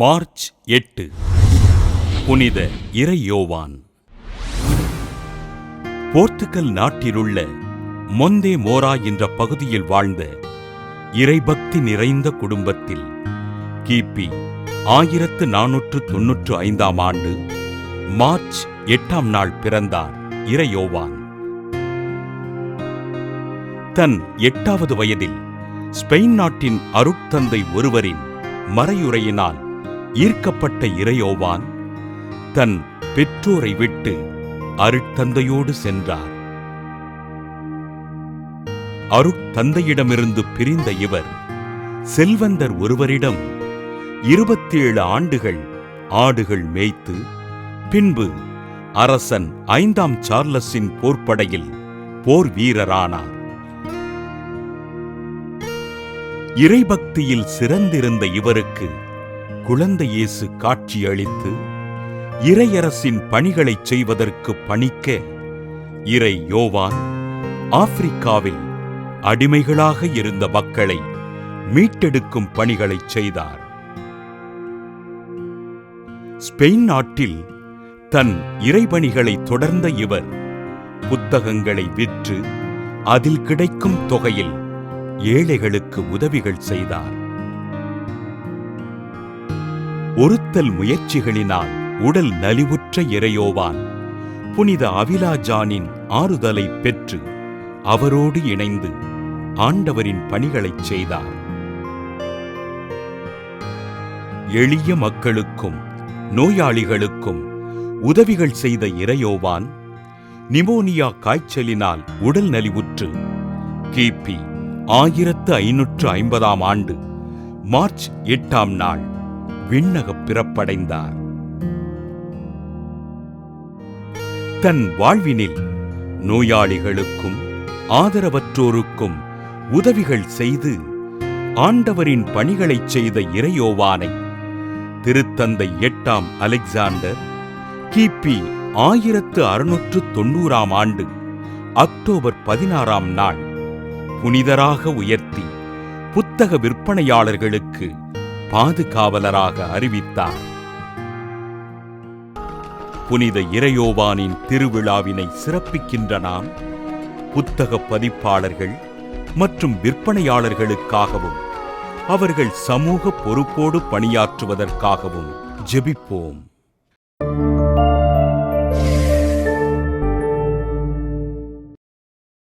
March 8 புனித இறையோவான். Portugal நாட்டிலுள்ள மொந்தே மோரா என்ற பகுதியில் வாழ்ந்த இறைபக்தி நிறைந்த குடும்பத்தில் கிபி 1495 ஆண்டு மார்ச் 8 பிறந்தார் இறையோவான். தன் 8வது வயதில் ஸ்பெயின் நாட்டின் அருட்தந்தை ஒருவரின் மறையுரையினால் ஈர்க்கப்பட்ட இறையோவான் தன் பெற்றோரை விட்டு அருட்தந்தையோடு சென்றார். அருட்தந்தையிடமிருந்து பிரிந்த இவர் செல்வந்தர் ஒருவரிடம் 27 ஆண்டுகள் ஆடுகள் மேய்த்து பின்பு அரசன் 5ஆம் சார்லஸின் போர்ப்படையில் போர் வீரரானார். இறைபக்தியில் சிறந்திருந்த இவருக்கு குழந்தை இயேசு காட்சியளித்து இறையரசின் பணிகளைச் செய்வதற்கு பணிக்க இறை யோவான் ஆப்பிரிக்காவில் அடிமைகளாக இருந்த மக்களை மீட்டெடுக்கும் பணிகளைச் செய்தார். ஸ்பெயின் நாட்டில் தன் இறைபணிகளை தொடர்ந்த இவர் புத்தகங்களை விற்று அதில் கிடைக்கும் தொகையில் ஏழைகளுக்கு உதவிகள் செய்தார். ஒருத்தல் முயற்சிகளினால் உடல் நலிவுற்ற இறையோவான் புனித அவிலாஜானின் ஆறுதலை பெற்று அவரோடு இணைந்து ஆண்டவரின் பணிகளைச் செய்தார். எளிய மக்களுக்கும் நோயாளிகளுக்கும் உதவிகள் செய்த இறையோவான் நிமோனியா காய்ச்சலினால் உடல் நலிவுற்று கிபி 1550 ஆண்டு மார்ச் 8 விண்ணகப் பிறப்படைந்தார். தன் வாழ்வினில் நோயாளிகளுக்கும் ஆதரவற்றோருக்கும் உதவிகள் செய்து ஆண்டவரின் பணிகளைச் செய்த இறையோவானை திருத்தந்தை 8ஆம் அலெக்சாண்டர் கிபி 1690 ஆண்டு அக்டோபர் 16 புனிதராக உயர்த்தி புத்தக விற்பனையாளர்களுக்கு பாதுகாவலராக அறிவித்தார். புனித இறையோவானின் திருவிழாவினை சிறப்பிக்கின்ற நாம் புத்தக பதிப்பாளர்கள் மற்றும் விற்பனையாளர்களுக்காகவும் அவர்கள் சமூக பொறுப்போடு பணியாற்றுவதற்காகவும் ஜெபிப்போம்.